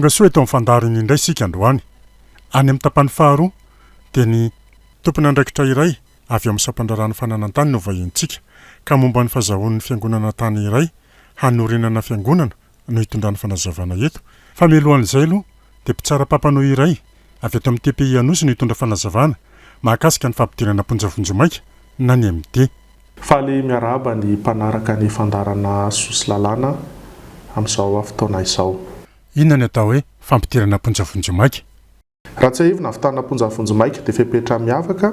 Tonga soa eto amin'ny fandaharana indray sika androany. Any amin'ny tapany faharoa dia ny tompona andraikitra iray avy amin'ny sampandrarany fananantany no vahiantsika ka momba ny fahazahoan'ny fiangonana tany iray hanorenana fiangonana no hitondrany fanazavana eto. Fa mialohan'izay aloha dia mpitsara papano iray avy eto amin'ny TPI Anosy no hitondra fanazavana mahakasika ny fampidirana Aponjavonjomaika na ny MD. Faly miarahaba ny mpanaraka ny fandarana Sosylalàna amin'izao fotoana izao. Inona ny atao hoe fampidirana Aponjavonjomaika? Raha tsy ahivina fitana Aponjavonjomaika dia fepetra miavaka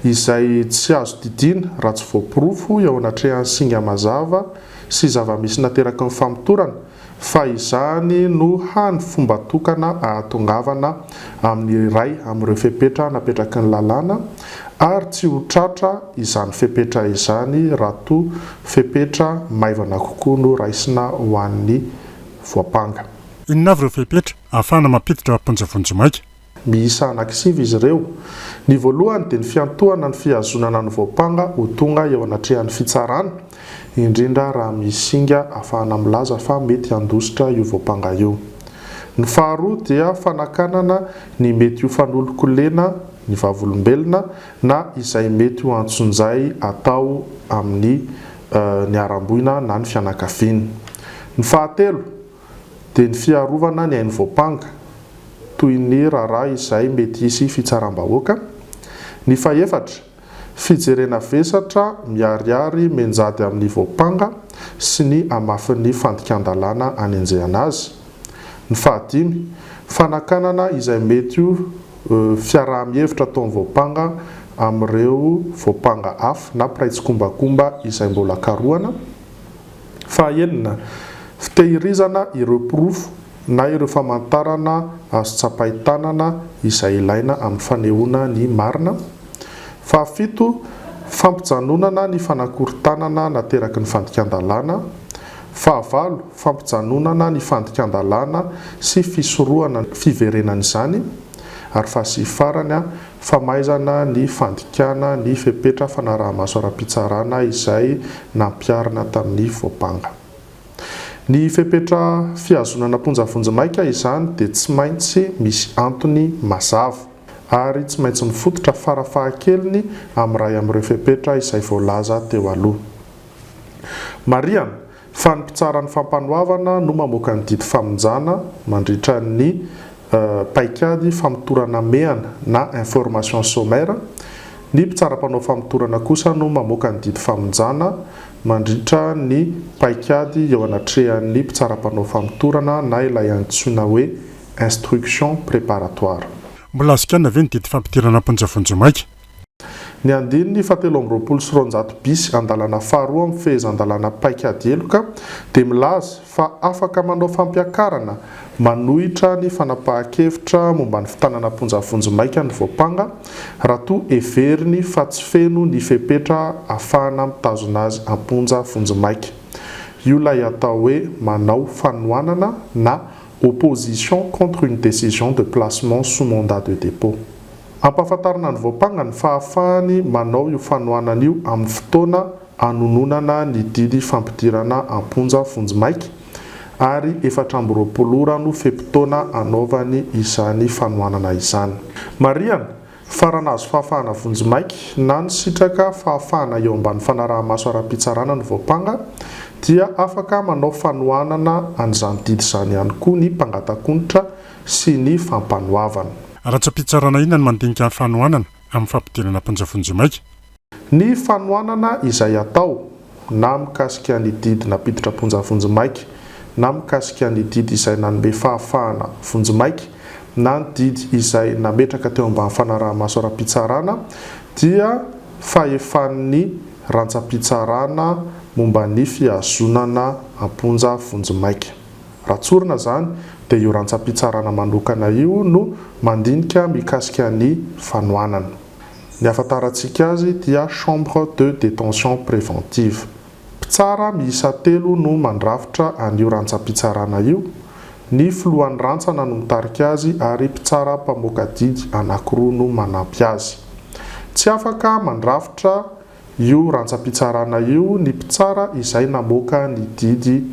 izay tsy azo didina raha tsy voapirofo eo anatrehan'ny singa mazava sy zava-misy nateraka ny famotorana fa izany no hany fomba tokana ahatongavana amin'ny iray amin'ireo fepetra napetraky ny lalàna ary tsy ho tratra izany fepetra izany raha toa fepetra maivana kokoa no raisina ho an'ny voapanga. Inona avy ireo fepetra ahafahana mampiditra Aponjavonjomaika? Miisa anankisivy izy ireo. Ny voalohany dia ny fiantohana ny fihazonana ny voapanga ho tonga eo anatrehan'ny fitsarana, indrindra raha misy singa ahafahana milaza fa mety handositra io voapanga io. Ny faharoa dia fanakanana ny mety ho fanolokolena ny vavolombelona na izay mety ho antsonjay atao amin'ny niaramboina na ny fianakaviana. Ny fahatelo dia ny fiarovana ny hain'ny voapanga toy ny raharaha izay mety hisy fitsaram-bahoaka. Ny fahaefatra, fijerena vesatra miariary menjady amin'ny voapanga sy ny amafin'ny fandikan-dalàna hanenjehana azy. Ny fahadimy, fanakanana izay mety ho fiaraha-mihevitra ataon'ny voapanga amin'ireo voapanga hafa na piraitsy-kombakomba izay mbola karohana. Fahaenina, fitehirizana ireo pirofo na ireo famantarana azo tsapaitanana izay ilaina amin'ny fanehoana ny marina. Fahafito, fampijanonana ny fanakorontanana nateraky ny fandikan-dalàna. Fahavalo, fampijanonana ny fandikan-dalàna sy fisorohana fiverenana izany. Ary fahasifarany, famaizana ny fandikana ny fepetra fanaraha-maso ara-pitsarana izay nampiarina tamin'ny voapanga. Ny fepetra fihazonana Aponjavonjomaika izany dia tsy maintsy misy antony mazava ary tsy maintsy mifototra farafahakeliny amin'iray amin'ireo fepetra izay voalaza teo aloha. Mariana, fa ny mpitsara ny fampanohavana no mamoaka ny didy famonjana mandritra ny paikady famotorana mehana na information sommaire. Ny mpitsaram-panao famotorana kosa no mamoaka ny didy famonjana mandritra ny paikady eo anatrehan'ny mpitsaram-panao famotorana na ilay antsoina hoe instruction préparatoire. Mbola azo kanina ve ny didy fampidirana Aponjavonjomaika? Ny andininy 720 bis andalana faharoa amin'ny fehezan-dalàna paikady eloka dia milaza fa afaka manao fampiakarana manohitra ny fanapahan-kevitra momba ny fitanana Aponjavonjomaika ny voapanga raha toa everiny fa tsy feno ny fepetra ahafahana mitazona azy Aponjavonjomaika. Io ilay atao hoe manao fanohanana na opposition contre une décision de placement sous mandat de dépôt. Ampahafantarana ny voapanga ny fahafahany manao io fanohanana io amin'ny fotoana hanononana ny didy fampidirana Aponjavonjomaika ary 420 ora no fe-potoana anaovany izany fanohanana izany. Mariana, farana azo fahafahana Vonjomaika na ny sitraka fahafahana eo ambany fanaraha-maso ara-pitsarana ny voapanga dia afaka manao fanohanana an'izany didy izany ihany koa ny mpangatankonitra sy ny fampanohavana. Ratsa-pitsarana inona ny mandinika ny fanohanana amin'ny fampidirana Aponjavonjomaika? Ny fanohanana izay atao na mikasika ny didy napiditra Aponjavonjomaika na mikasika ny didy izay nanome fahafahana Vonjomaika na ny didy izay nametraka teo ambany fanaraha-maso ara-pitsarana dia fahefan'ny rantsa-pitsarana momba ny fihazonana Aponjavonjomaika. Raha tsorina zany dia io rantsa-pitsarana manokana io no mandinika mikasika ny fanohanana. Ny ahafantarantsika azy dia chambre de détention préventive. Mpitsara miisa 3 no mandrafitra an'io rantsa-pitsarana io. Ny filohan'ny rantsana no mitarika azy ary mpitsara mpamoaka didy anankiroa no manampy azy. Tsy afaka mandrafitra io rantsa-pitsarana io ny mpitsara izay namoaka ny didy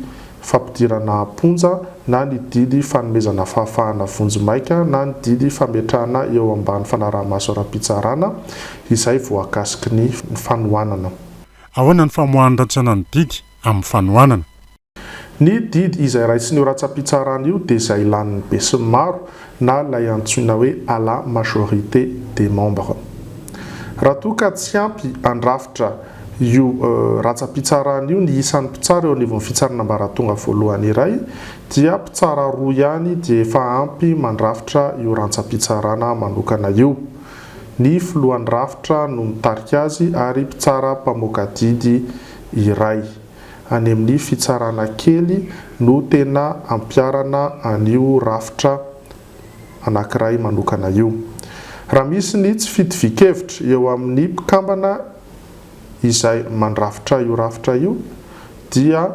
fampidirana ponja na ny didy fanomezana fahafahana vonjomaika na ny didy fametrahana eo ambany fanaraha-maso ara-pitsarana izay voakasiky ny fanohanana. Ahoana ny famoahan-drantsana ny didy amin'ny fanohanana? Ny didy izay raisiny io ratsa-pitsarana io dia izay ilan'ny be sy maro na ilay antsoina hoe à la majorité des membres. Raha toa ka tsy ampy andrafitra io ratsa-pitsarana io ny isan'ny mpitsara eo anivon'ny fitsarana ambaratonga voalohany iray dia mpitsara roa ihany dia efa ampy mandrafitra io ratsa-pitsarana manokana io. Ny filohan'ny rafitra no mitarika azy ary mpitsara mpamoaka didy iray. Any amin'ny fitsarana kely no tena ampiarana an'io rafitra anankiray manokana io. Raha misy ny tsy fitovikevitra eo amin'ny mpikambana izay mandrafitra io rafitra io dia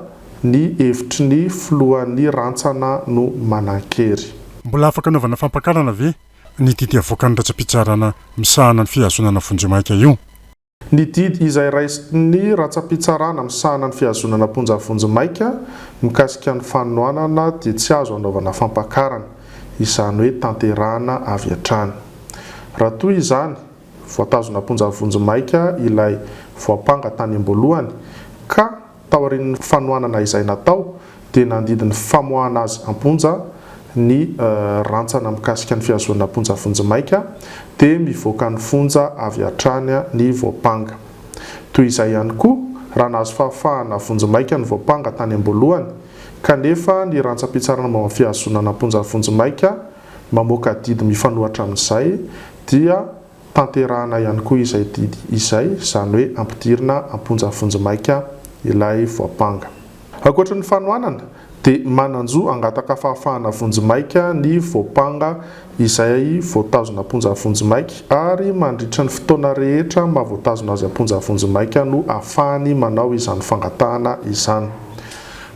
ny hevitry ny filohan'ny rantsana no manan-kery. Mbola afaka anaovana fampakarana ve ny didy avoakan'ny ratsa-pitsarana misahana ny fihazonana vonjomaika io? Ny didy izay raisiny ratsa-pitsarana misahana ny fihazonana ponja vonjomaika mikasika ny fanohanana dia tsy azo anaovana fampakarana, izany hoe tanterahana avy hatrany. Raha toy izany voatazona ponja vonjomaika ilay voapanga tany am-boalohany ka tao aorian'ny fanohanana izay natao dia nandidiny famoahana azy amponja ny rantsana mikasika ny fihazonana ponja vonjomaika dia mivoaka ny fonja avy hatrany ny voapanga. Toy izay ihany koa raha nahazo fahafahana vonjomaika ny voapanga tany am-boalohany kanefa ny ratsa-pitsarana momba ny fihazonana ponja vonjomaika mamoaka didy mifanohatra amin'izay dia tanterahana ihany koa izay didy izay, izany hoe ampidirina amponja vonjomaika ilay voapanga. Ankoatra ny fanohanana dia mananjo angataka fahafahana vonjomaika ny voapanga izay voatazona ponja vonjomaika ary mandritra ny fotoana rehetra mahavoatazona azy amponja vonjomaika no ahafahany manao izany fangatahana izany.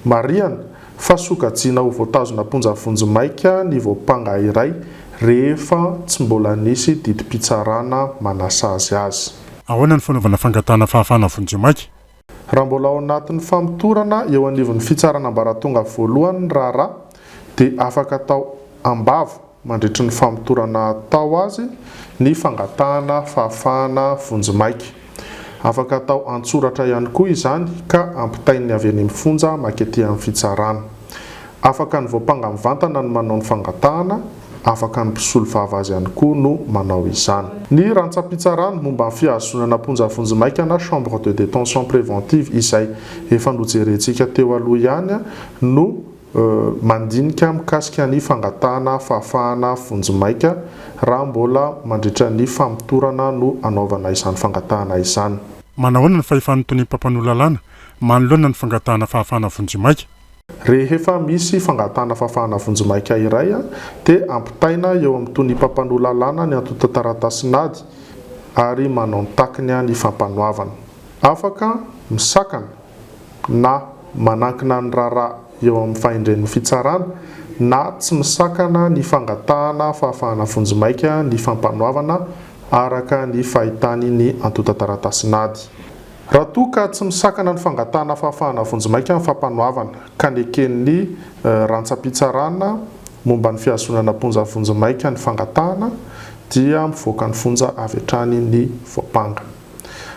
Marihana fa sokajiana ho voatazona ponja vonjomaika ny voapanga iray rehefa tsy mbola nisy didim-pitsarana manasazy azy. Ahoana ny fanaovana fangatahana fahafahana vonjomaika? Raha mbola ao anatin'ny famitorana eo anivon'ny fitsarana ambaratonga voalohany ny raharaha dia afaka atao ambava mandritra ny famitorana atao azy ny fangatahana fahafahana vonjomaika. Afaka atao antsoratra ihany koa izany ka ampitainy avy any amin'ny fonja makety amin'ny fitsarana. Afaka ny voapanga mivantana no manao ny fangatahana, afaka ny mpisolo vava azy ihany koa no manao izany. Ny ratsa-pitsarana momba ny fihazonana ponja vonjomaika na chambre de détention préventive izay efa nojerentsika teo aloha ihany no mandinika mikasika ny fangatahana fahafahana vonjomaika raha mbola mandritra ny famitorana no anaovana izany fangatahana izany. Manahoana ny fahefan'ny tony mpampanololalana manoloana ny fangatahana fahafahana vonjomaika? Rehefa misy fangatahana fahafahana vonjomaika iray dia ampitaina eo amin'ny tony mpampanolalana ny antota taratasy ary manao ny takiny ny fampanoavana. Afaka misakana na manankina ny raharaha eo amin'ny fahendren'ny fitsarana na tsy misakana ny fangatahana fahafahana vonjomaika ny fampanoavana araka ny fahitany ny antota taratasy. Raha toa ka tsy misakana ny fangatahana fahafahana vonjomaika ny fampanoavana ka neken'ny ratsa-pitsarana momba ny fihazonana ponja vonjomaika ny fangatahana dia mivoaka ny fonja avy hatrany ny voapanga.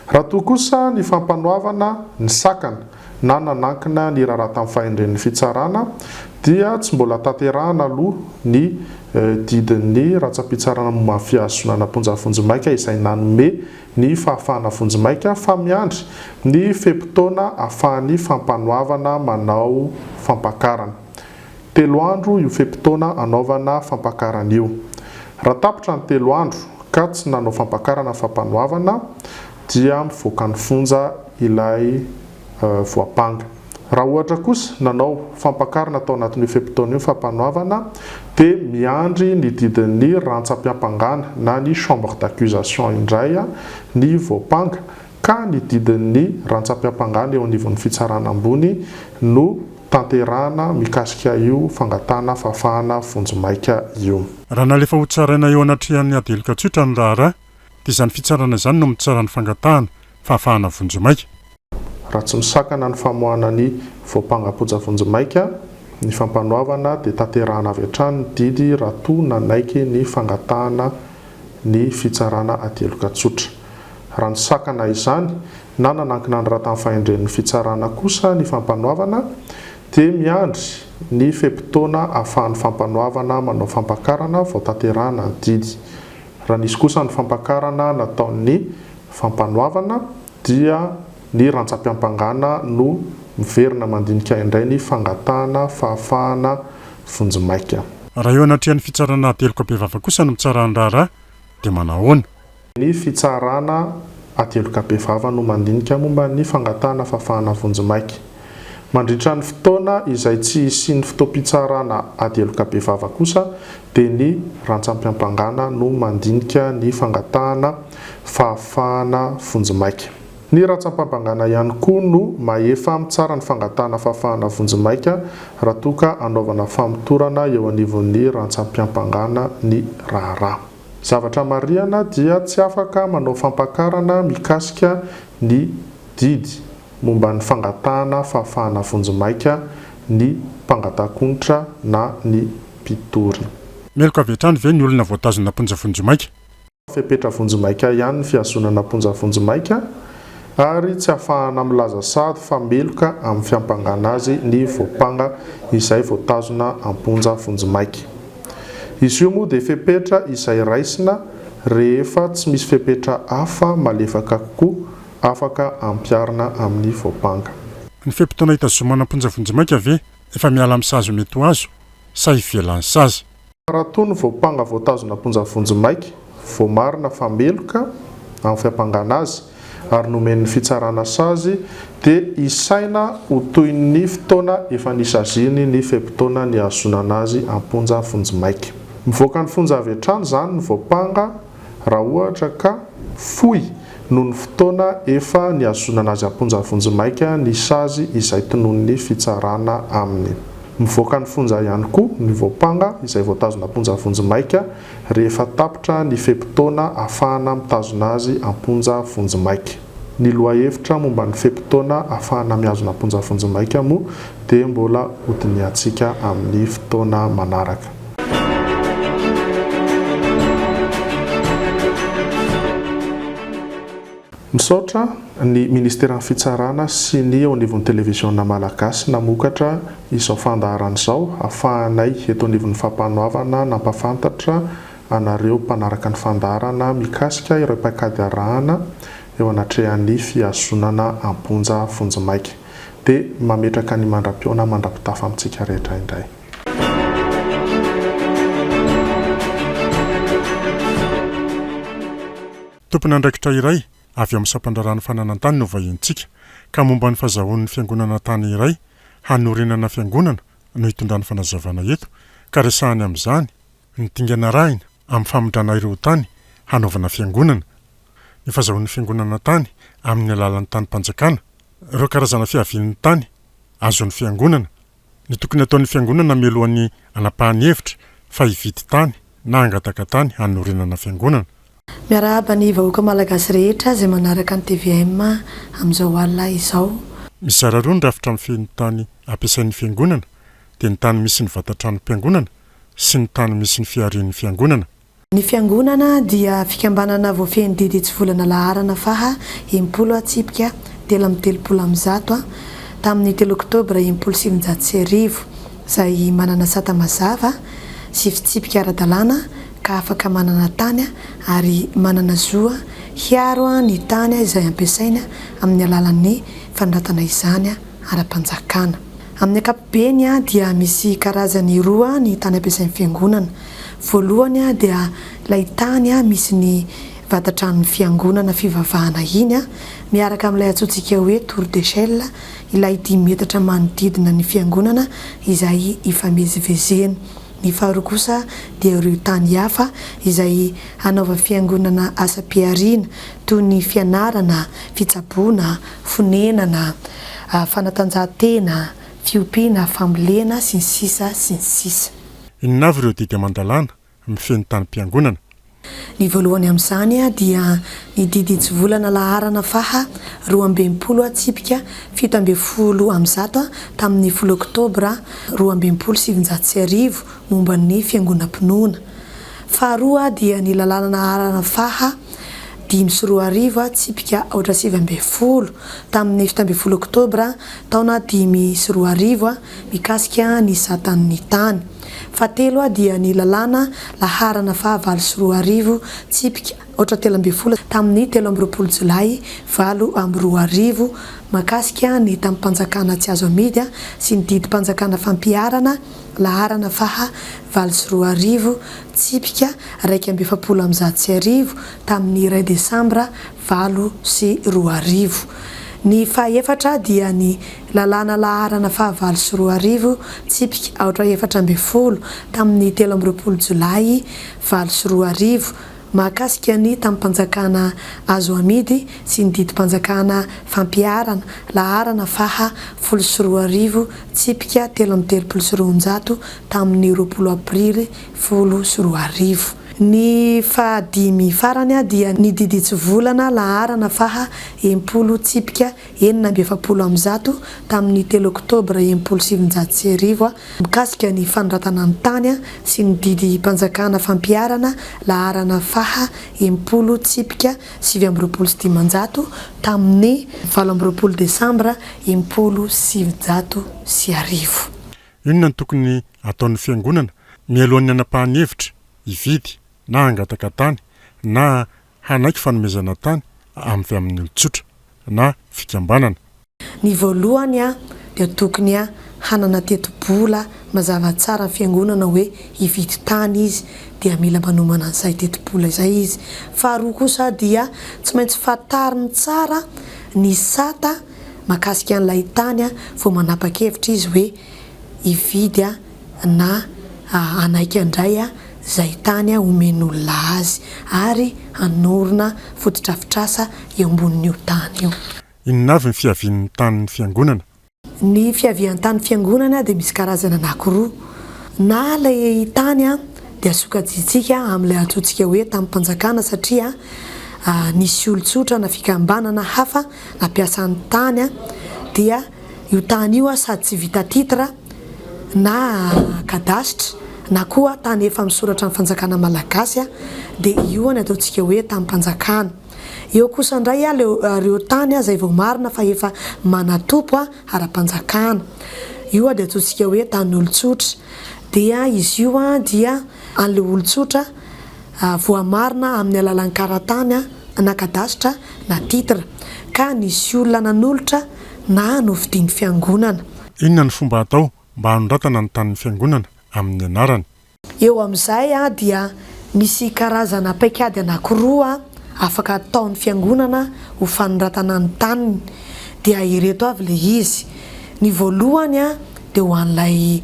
Raha toa kosa ny fampanoavana ny sakana na nanankina ny raharaha tamin'ny fahendren'ny fitsarana dia tsy mbola tanterahana aloha ny didin'ny ratsa-pitsarana momba ny fihazonana ponja vonjomaika izay nanome ny fahafahana vonjomaika fa miandry ny fepitaona ahafahan'ny fampanoavana manao fampakarana. 3 andro io fepitaona anaovana fampakarana io. Raha tapitra ny 3 andro ka tsy nanao fampakarana fampanoavana dia mivoaka ny fonja ilay voapanga. Raha ohatra kosa nanao fampakarana tao anatin'io fepitaona io fampanoavana dia miandry ny didin'ny rantsa-piampangana na ny chambre d'accusation indray ny voapanga ka ny didin'ny rantsa-piampangana eo anivon'ny fitsarana ambony no tanterahana mikasika io fangatahana fahafahana vonjomaika io. Raha nalefa ho tsaraina eo anatrehan'ny adeloka tsotra ny raharaha dia izany fitsarana izany no mitsara ny fangatahana fahafahana vonjomaika. raha tsy misakana ny famoahana ny voapanga-pojafonjomaika ny fampanoavana dia tanterahana avy hatrany ny didy raha toa nanaiky ny fangatahana ny fitsarana ateloka tsotra. Raha ny sakana izany na nanankina ny raha tamin'ny fahendren'ny fitsarana kosa ny fampanoavana dia miandry ny fepitoana ahafahan'ny fampanoavana manao fampakarana vao tanterahana ny didy. Raha nisy kosa ny fampakarana nataon'ny fampanoavana dia ny rantsampiampangana no miverina mandinika indray ny fangatahana fahafahana vonjomaika. Raha eo anatrehan'ny fitsarana ateloka am-pehivava kosa no mitsarany raharaha dia manahoana? Ny fitsarana ateloka am-pehivava no mandinika momba ny fangatahana fahafahana vonjomaika. Mandritra ny fotoana izay tsy isian'ny fotoam-pitsarana ateloka am-pehivava kosa dia ny rantsampiampangana no mandinika ny fangatahana fahafahana vonjomaika. Ny rantsampiampangana ihany koa no maefa mitsara ny fangatahana fahafahana vonjomaika raha toa ka anaovana famotorana eo anivon'ny rantsampiampangana ny raharaha. Zavatra marihana dia tsy afaka manao fampakarana mikasika ny didy momba ny fangatahana fahafahana vonjomaika ny mpangatahkonitra na ny mpitory. Meloko avy hatrany ve ny olona voatazona ponja vonjomaika? Fepetra vonjomaika ihany ny fiazonana ponja vonjomaika ary tsy ahafahana milaza sady fa meloka amin'ny fiampangana azy ny voapanga izay voatazona amponja vonjomaika. Izy io moa dia fepetra izay raisina rehefa tsy misy fepetra hafa malefaka kokoa afaka ampiarina amin'ny voapanga. Ny fepitoana hitazomana ponja vonjomaika ve efa miala amin'ny sazy mety ho azo sa ivelan'ny sazy? Raha toa ny voapanga voatazona ponja vonjomaika vao marina fa meloka amin'ny fiampangana azy ary nomen'ny fitsarana sazy dia isaina ho toy ny fotoana efa nisaziny ny fepitoana ny azonana azy amponja vonjomaika. Mivoaka ny fonja avy hatrany izany ny voapanga raha ohatra ka fohy noho ny fotoana efa ny azonana azy amponja vonjomaika ny sazy izay tonon'ny fitsarana aminy. Mivoaka ny fonja ihany koa ny voapanga izay voatazona amponja vonjomaika rehefa tapitra ny fepitoana ahafahana mitazona azy amponja vonjomaika. Ny lohahevitra momba ny fepitoana ahafahana miazona amponja vonjomaika moa dia mbola hodiniantsika amin'ny fotoana manaraka. Misaotra ny Ministeran'ny Fitsarana sy ny eo anivon'ny televisiona malagasy namokatra izao fandaharana izao ahafahanay eto anivon'ny fampanoavana nampafantatra anareo mpanaraka ny fandaharana mikasika ireo paikady arahana eo anatrehan'ny fiazonana amponja vonjomaika dia mametraka ny mandram-piona mandram-pitafa amintsika rehetra indray. Tompona andraikitra iray avy amin'ny sampandrarahany fananantany no vahiantsika ka momba ny fahazahoan'ny fiangonana tany iray hanorenana fiangonana no hitondrany fanazavana eto ka resahany amin'izany ny dingana rahina amin'ny famondrana ireo tany hanaovana fiangonana. Ny fahazahoan'ny fiangonana tany amin'ny alalan'ny tany-panjakana ireo karazana fiavian'ny tany azon'ny fiangonana ny tokony ataon'ny fiangonana mialohan'ny anapahany hevitra fa hividy tany na angataka tany hanorenana fiangonana. Miarahaba ny vahoaka malagasy rehetra izay manaraka ny TVM amin'izao alina izao. Mizara roa ny rafitra amin'ny feno tany ampiasain'ny fiangonana dia ny tany misy ny vatatrano-piangonana sy ny tany misy ny fiarian'ny fiangonana. Ny fiangonana dia fikambanana voafehiny didy tsy volana laharana faha 10 atsipika 330 tamin'ny 3 oktobra 1709 izay manana sata mazava sy fitsipika ara-dalàna ka afaka manana tany ary manana zoa hiaro ny tany izay ampiasaina amin'ny alalan'ny fanratana izany ara-panjakana. Amin'ny ankapobeny dia misy karazany roa ny tany ampiasain'ny fiangonana. Voalohany dia ilay tany misy ny vatatran'ny fiangonana fivavahana iny miaraka amin'ilay atsotsika hoe tour d'échelle ilay 10 metatra manodidina ny fiangonana izay ifamezivezena. Ny faharoa kosa dia ireo tany hafa izay anaova fiangonana asa-piariana toy ny fianarana, fitsaboana, fonenana, fanatanjahantena, fiompiana, fambolena sy ny sisa sy ny sisa. Inona avy ireo didy aman-dalàna mifeny tany-piangonana? Ny voalohany amin'izany dia Ididitsy volana laharana faha 12 atsipika 7 am'zato tamin'ny 10 oktobra 2027 momba ny fiangonam-pinoana. Faharoa dia ny lalàna laharana faha 5 atsipika 8 tamin'ny 17 oktobra taona 5 mikasika ny satan'ny tany. Fahatelo dia ny lalàna laharana faha 9 tsipika 8 tamin'ny 13 jolay 20 makasika ny tamin'mpanjakana tsy azo amidy sy ny didim-panjakana fampiarana laharana faha 9 tsipika 170 tamin'ny 2 desambra 2020. Ny fahaefatra dia ny lalàna laharana faha 9 tsipika 4 tamin'ny 13 jolay 2020 mahakasika ny tamin'mpanjakana azo amidy sy ny didim-panjakana fampiarana laharana faha 12 tsipika 13 tamin'ny 20 aprily 2020. Ny fahadimy farany dia ny diditsy volana laharana faha 10 tsipika 7 am'zato tamin'ny 3 oktobra 2017 mikasika ny fanoratana ny tany sy ny didim-panjakana fampiarana laharana faha 10 tsipika 7 tamin'ny 20 desambra 2020. Inona ny tokony ataon'ny fiangonana mialohan'ny anapahany hevitra ividy na angataka tany na hanaiky fanomezana tany amin'ny olon-tsotra na fikambanana. Ny voalohany dia tokony hanana teti-bola mazava tsara fiangonana hoe ividy tany izy dia mila manomana an'izay teti-bola izay izy. Faharoa kosa dia tsy maintsy fantariny tsara ny sata makasika an'ilay tany vao manapa-kevitra izy hoe ividy na anaiky andray zay tany omen'olona azy ary anorina fotodrafitrasa eo ambonin'io tany io. Inona avy ny fiavian'ny tanin'ny fiangonana? Ny fiavian'ny tanin'ny fiangonana dia misy karazana anankiroa. Na ilay tany dia sokajitsika amin'ilay antsointsika hoe tamin'mpanjakana satria nisy olon-tsotra na fikambanana hafa nampiasa ny tany dia io tany io sady tsy vita titra na kadasitra na koa tany efa misoratra amin'ny fanjakana malagasy dia io ny ataontsika hoe tamin'mpanjakana. Eo kosa indray ireo tany izay vao marina fa efa manatompo ara-panjakana. Io dia ataontsika hoe tany olon-tsotra. Dia izy io dia an'ilay olon-tsotra voamarina amin'ny alalan'ny karatany na kadasitra na titra ka nisy olona nanolotra na novidian'ny fiangonana. Inona ny fomba atao mba hanondratana ny tanin'ny fiangonana amin'ny anarany? Eo amin'izay dia misy karazana paikady anankiroa afaka ataon'ny fiangonana ho fanondratana ny taniny. Dia ireto avy ilay izy. Ny voalohany dia ho an'ilay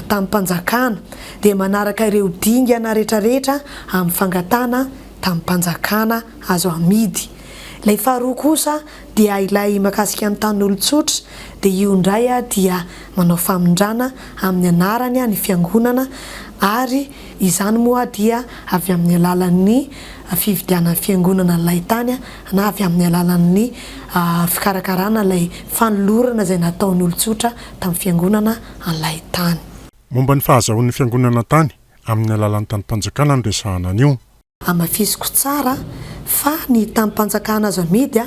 tamin'mpanjakana dia manaraka ireo dingana rehetrarehetra amin'ny fangatana tamin'mpanjakana azo amidy. Ilay faharoa kosa dia ilay makasika ny tan'olon-tsotra dia io indray dia manao famondrana amin'ny anarany ny fiangonana ary izany moa dia avy amin'ny alalan'ny fividiana fiangonana ilay tany na avy amin'ny alalan'ny fikarakarana ilay fanolorana izay nataon'ny olon-tsotra tamin'ny fiangonana ilay tany. Momba ny fahazahoan'ny fiangonana tany amin'ny alalan'ny tanim-panjakana ny resahana an'io. Amafisiko tsara fa ny tanim-panjakana azo amidy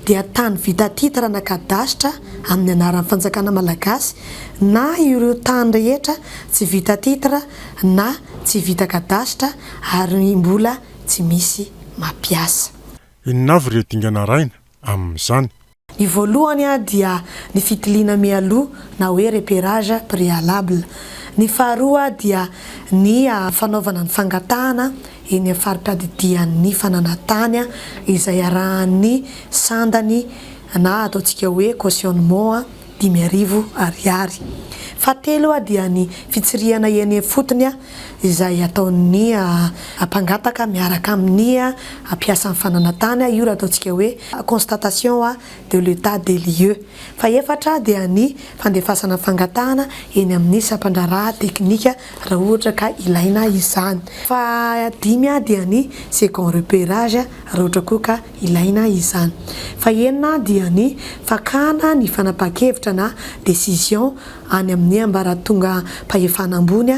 dia tany vita titra na kadasitra amin'ny anaran'ny fanjakana malagasy na ireo tany rehetra tsy vita titra na tsy vita kadasitra ary mbola tsy misy mampiasa. Inona avy ireo dingana raina amin'izany? Ny voalohany dia ny fitiliana mialoha na hoe repérage préalable. Ny faharoa dia ny fanaovana ny fangatahana eny amin'ny fari-piadidian'ny fananantany izay arahan'ny sandany na ataontsika hoe cautionnement 10,000 ariary. Fahatelo dia ny fitsiriana eny fotony izay ataon'ny ampangataka miaraka amin'ny ampiasan'ny fananantany io raha ataontsika hoe constatation de l'état des lieux. Fa efatra dia ny fandefasana fangatahana eny amin'ny sampandraraha teknika raha ohatra ka ilaina izany. Fa dimy dia ny second repérage raha ohatra koa ka ilaina izany. Fa enina dia ny fakana ny fanapa-kevitra na décision any amin'ny ambaratonga mpahefana ambony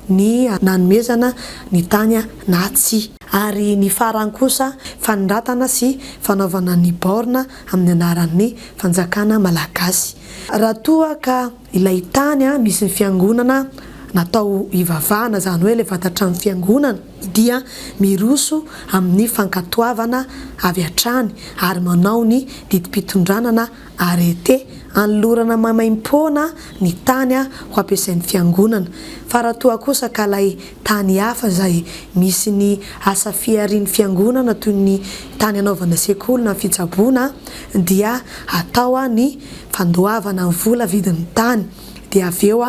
ny nanomezana ny tany na tsy. Ary ny farany kosa fanondratana sy fanaovana ny borna amin'ny anaran'ny fanjakana malagasy. Raha toa ka ilay tany misy ny fiangonana natao ivavahana zany hoe le vatatrano fiangonana dia miroso amin'ny fankatoavana avy hatrany ary manao ny didim-pitondranana arrêté anolorana mamaimpona ny tany ho ampiasain'ny fiangonana. Fa raha toa kosa ka lay tany hafa zay misy ny asa fiarin'ny fiangonana toy ny tany anaovana sekoly na fitsaboana dia atao ny fandoavana ny vola vidin'ny tany dia aveo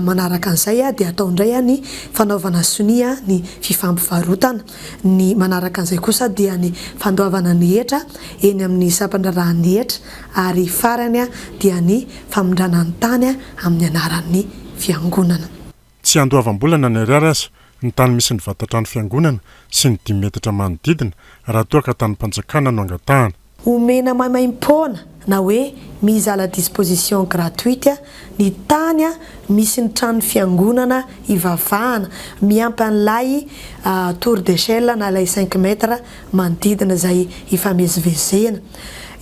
manaraka an'izay dia atao indray ny fanaovana sonia ny fifampivarotana. Ny manaraka an'izay kosa dia ny fandoavana ny hetra eny amin'ny sampandrarahan'ny hetra ary farany dia ny famondrana ny tany amin'ny anaran'ny fiangonana. Tsy andoavam-bolana ny ariary aza ny tany misy ny vatatrano fiangonana sy ny 10 metatra manodidina raha toa ka tany-panjakana no angatahana. Omena mamaimpona na hoe mise à la disposition gratuite ny tany misy ny trano fiangonana ivavahana miampy an'ilay tour d'échelle na lay 5 metra manodidina zay ifamezivezena.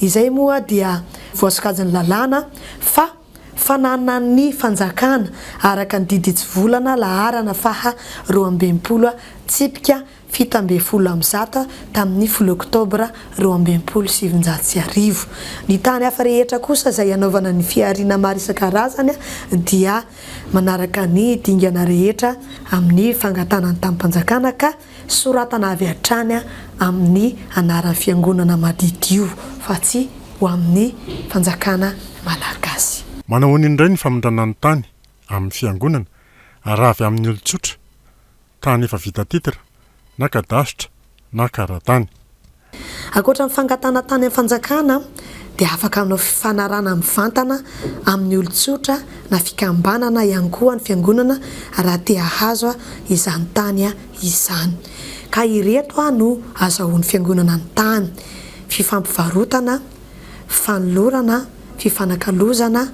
Izay moa dia voasokajiny lalàna fa fananan'ny fanjakana araka ny diditsy volana laharana faha 12 tsipika 17 tamin'ny 10 oktobra 2017. Ny tany hafa rehetra kosa zay anaovana ny fiarina maro isan-karazany dia manaraka ny dingana rehetra amin'ny fangatanany tamin'ny mpanjakana ka soratana avy hatrany amin'ny anaran'ny fiangonana madidio fa tsy ho amin'ny fanjakana malagasy. Manao indray ny famondranany tany amin'ny fiangonana raha avy amin'ny olon-tsotra tany efa vita titira na kadasitra na karatany. Ankoatra ny fangatana tany amin'ny fanjakana dia afaka aminao fifanarana amin'ny vantana amin'ny olon-tsotra na fikambanana ihany koa ny fiangonana raha te hahazo izany tany izany. Ka ireto no azahoan'ny fiangonana ny tany: fifampivarotana, fanolorana, fifanakalozana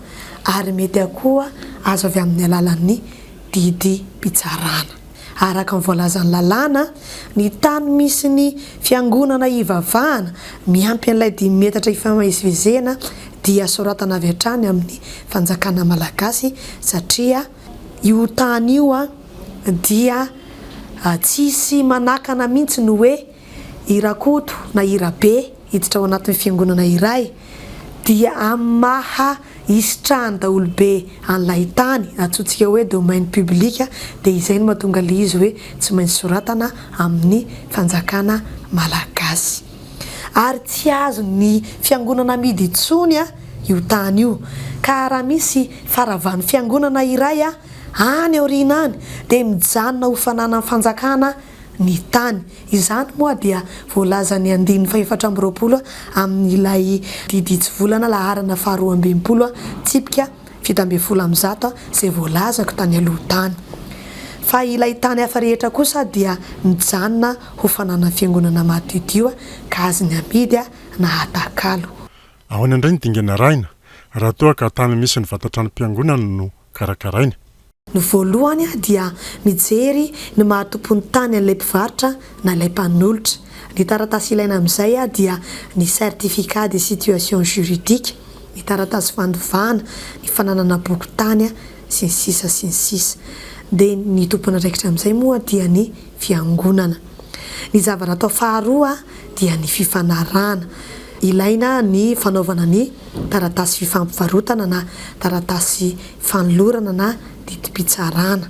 ary mety akoa azo avy amin'ny alalan'ny didy pitsarana. Araka ny voalazan'ny lalàna, ny tany misy ny fiangonana ivavahana miampy an'ilay 10 metatra ifamezivezena dia soratana avy hatrany amin'ny fanjakana malagasy satria io tany io dia tsisy manakana mihitsy ny hoe irakoto na irabe hiditra ao anatin'ny fiangonana iray dia amaha isitrahany daholo be an'ilay tany atsotsika hoe domaine public dia izay no mahatonga le izy hoe tsy maintsy soratana amin'ny fanjakana malagasy. Ary tsy azo ny fiangonana midy intsony io tany io ka raha misy faravan'ny fiangonana iray any aoriana any dia mijanona ho fananan'ny fanjakana ny tany. Izany moa dia voalazany 420 amin'ilay diditsy volana laharana faha 12 tsipika 17 izay voalazako tany aloha tany. Fa ilay tany hafa rehetra kosa dia mijanona ho fananan'ny fiangonana madidio ka azony amidy na atakalo. Ahoana indray ny dingana raina raha toa ka tany misy ny vatatrano-piangonana no karakaraina? Ny voalohany dia mijery ny mahatompony tany an'ilay mpivarotra na ilay mpanolotra. Ny taratasy ilaina amin'izay dia ny certificat de situation juridique, ny taratasy fandovana, ny fananana boky tany sy ny sisa sy ny sisa. Dia ny tompony raikitra amin'izay moa dia ny fiangonana. Ny zavatra atao faharoa dia ny fifanarana. Ilaina ny fanaovana ny taratasy fifampivarotana na taratasy fanolorana na didim-pitsarana.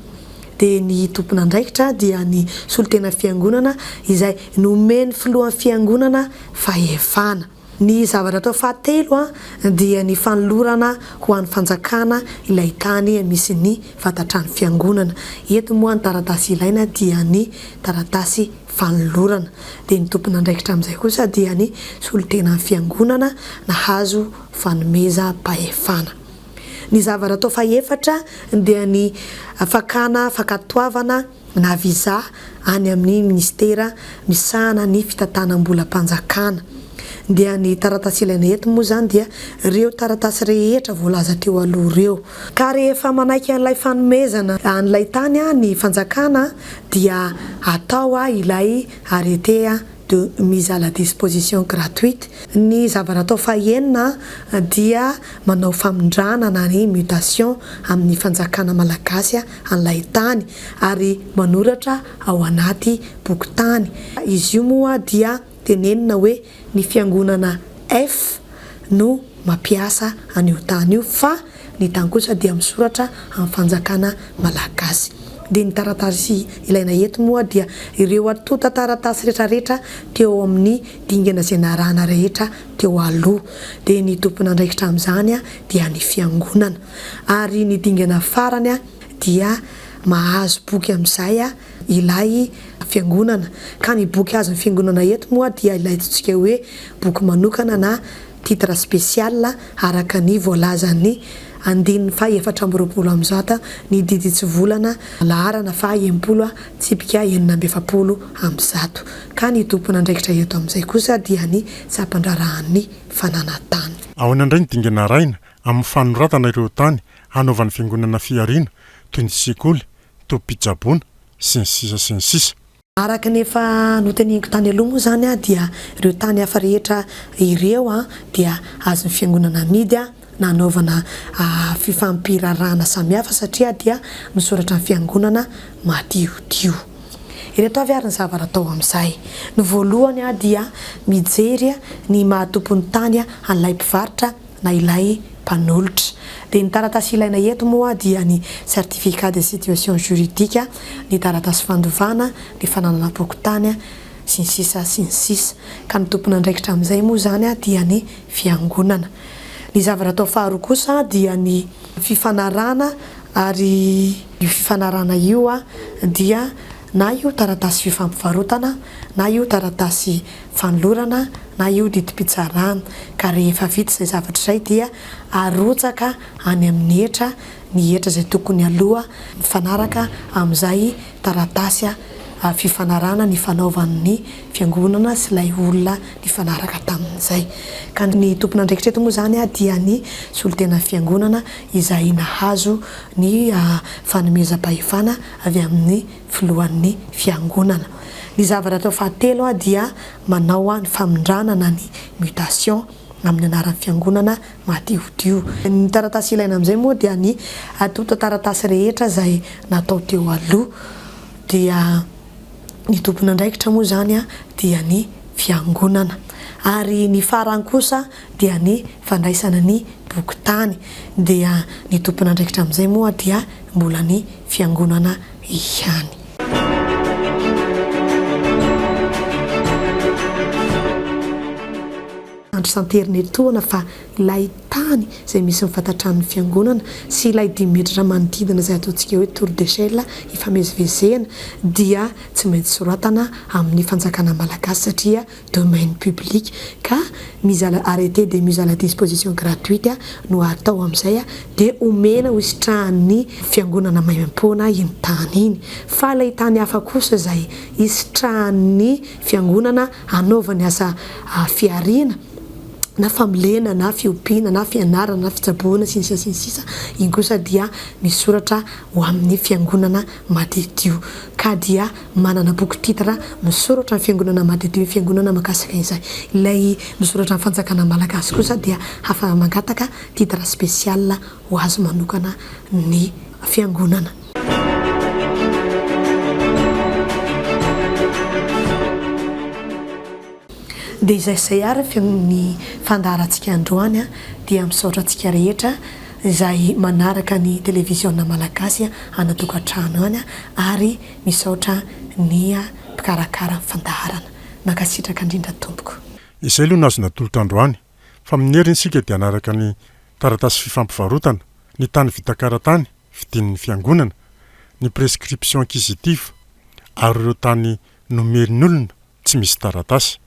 Dia ny tompony andraikitra dia ny solotena fiangonana izay nomeny filohan'ny fiangonana fahefana. Ny zavatra atao fahatelo dia ny fanolorana ho an'ny fanjakana ilay tany misy ny vatatrano fiangonana. Eto moa ny taratasy ilaina dia ny taratasy fanolorana. Dia ny tompona andraikitra amin'izay kosa dia ny solotena fiangonana nahazo fanomeza pahefana. Ny zavatra atao faefatra dia ny fakana fakatoavana na visa any amin'ny ministera misahana ny fitantanam-bolam-panjakana. Dia ny taratasy ilaina eto moa zany dia ireo taratasy rehetra voalaza teo aloha ireo. Ka rehefa manaiky an'ilay fanomezana an'ilay tany ny fanjakana dia atao ilay arrêté de mise à la disposition gratuite. Ny zavatra atao fahenina dia manao famondrana na ny mutation amin'ny fanjakana malagasy an'ilay tany ary manoratra ao anaty boky tany. Izy io moa dia tenenina hoe ny fiangonana F no mampiasa an'io tany io fa ny tany kosa dia misoratra amin'ny fanjakana malagasy. Dia ny taratasy ilaina eto moa dia ireo atota taratasy rehetrarehetra teo amin'ny dingana izay narana rehetra teo aloha. Dia ny tompona andraikitra amin'izany dia ny fiangonana ary ny dingana farany dia mahazo boky amin'izay ilay fiangonana. Ka ny boky azo ny fiangonana eto moa dia ilay tsika hoe boky manokana na titre spécial araka ny voalazan'ny 1920 ny didy tsy volana laharana fa 70 ka ny tompona andraikitra eto amin'izay kosa dia ny sampandrarahan'ny fananantany. Ao anandray ny dingana raina amin'ny fanoratana ireo tany hanaovan'ny fiangonana fiarina toy ny sekoly, topi-pitsaboana sy ny sisa. Araka nefa noteneniko tany aloha moa zany dia ireo tany hafa rehetra ireo dia azo ny fiangonana amidy nanaovana fifampirarana samihafa satria dia misoratra ny fiangonana matiodio. Ireto avy ary ny zavatra atao amin'izay. Ny voalohany dia mijery ny mahatompony tany an'ilay mpivarotra na ilay mpanolotra. Dia ny taratasy ilaina eto moa dia ny certificat de situation juridique, ny taratasy fandovana, ny fananana pokotany sy ny sisa. Ka ny tompona andraikitra amin'izay moa zany dia ny fiangonana. Ny zavatra atao faharoa kosa dia ny fifanarana ary io fifanarana io dia na io taratasy fifampivarotana, na io taratasy fanolorana, na io didim-pitsarana. Ka rehefa vita izay zavatra izay dia arotsaka any amin'ny hetra, ny hetra izay tokony aloha mifanaraka amin'izay taratasy fifanarana ny fanaovan'ny fiangonana sy ilay olona ny fanaraka tamin'izay. Ka ny tompona andraikitra eto moa zany dia ny solotena fiangonana izay nahazo ny fanomezam-pahefana avy amin'ny filohan'ny fiangonana. Ny zavatra atao fahatelo dia manao ny famondranana ny mutation amin'ny anaran'ny fiangonana matiodio. Ny taratasy ilaina amin'izay moa dia ny atota taratasy rehetra izay natao teo aloha. Dia ny tompona andraikitra moa zany dia ny fiangonana ary ny farany kosa dia ny fandraisana ny boky tany. Dia ny tompona andraikitra amin'izay moa dia mbola ny fiangonana ihany. Andro santerinetoana fa ilay tany izay misy mifatatran'ny fiangonana sy ilay 10 metra manodidina izay ataontsika hoe tour d'échelle ifamezivezena dia tsy maintsy soratana amin'ny fanjakana malagasy satria domaine public. Ka arrêté de mise à la disposition gratuite no atao amin'izay dia omena ho isitrahan'ny fiangonana maimampona iny tany iny. Fa ilay tany hafa kosa izay isitrahan'ny fiangonana anaovany asa fiarina na famolena na fiompiana na fianarana na fitsaboana sy ny sisa iny kosa dia misoratra ho amin'ny fiangonana matiodio. Ka dia manana boky titra misoratra ny fiangonana matiodio, fiangonana makasika izay. Ilay misoratra ny fanjakana malagasy kosa dia hafa mangataka titra spécial ho azo manokana ny fiangonana. Dia izay ary ny fandaharantsika androany dia misaotra antsika rehetra izay manaraka ny televisiona malagasy anatokantrano any ary misaotra ny mpikarakara fandaharana. Mankasitraka indrindra tompoko. izay aloha nazona tolotra androany fa mineriny sika dia anaraka ny taratasy fifampivarotana ny tany vitakaratany vidin'ny fiangonana ny prescription acquisitive ary ireo tany nomerin'olona tsy misy taratasy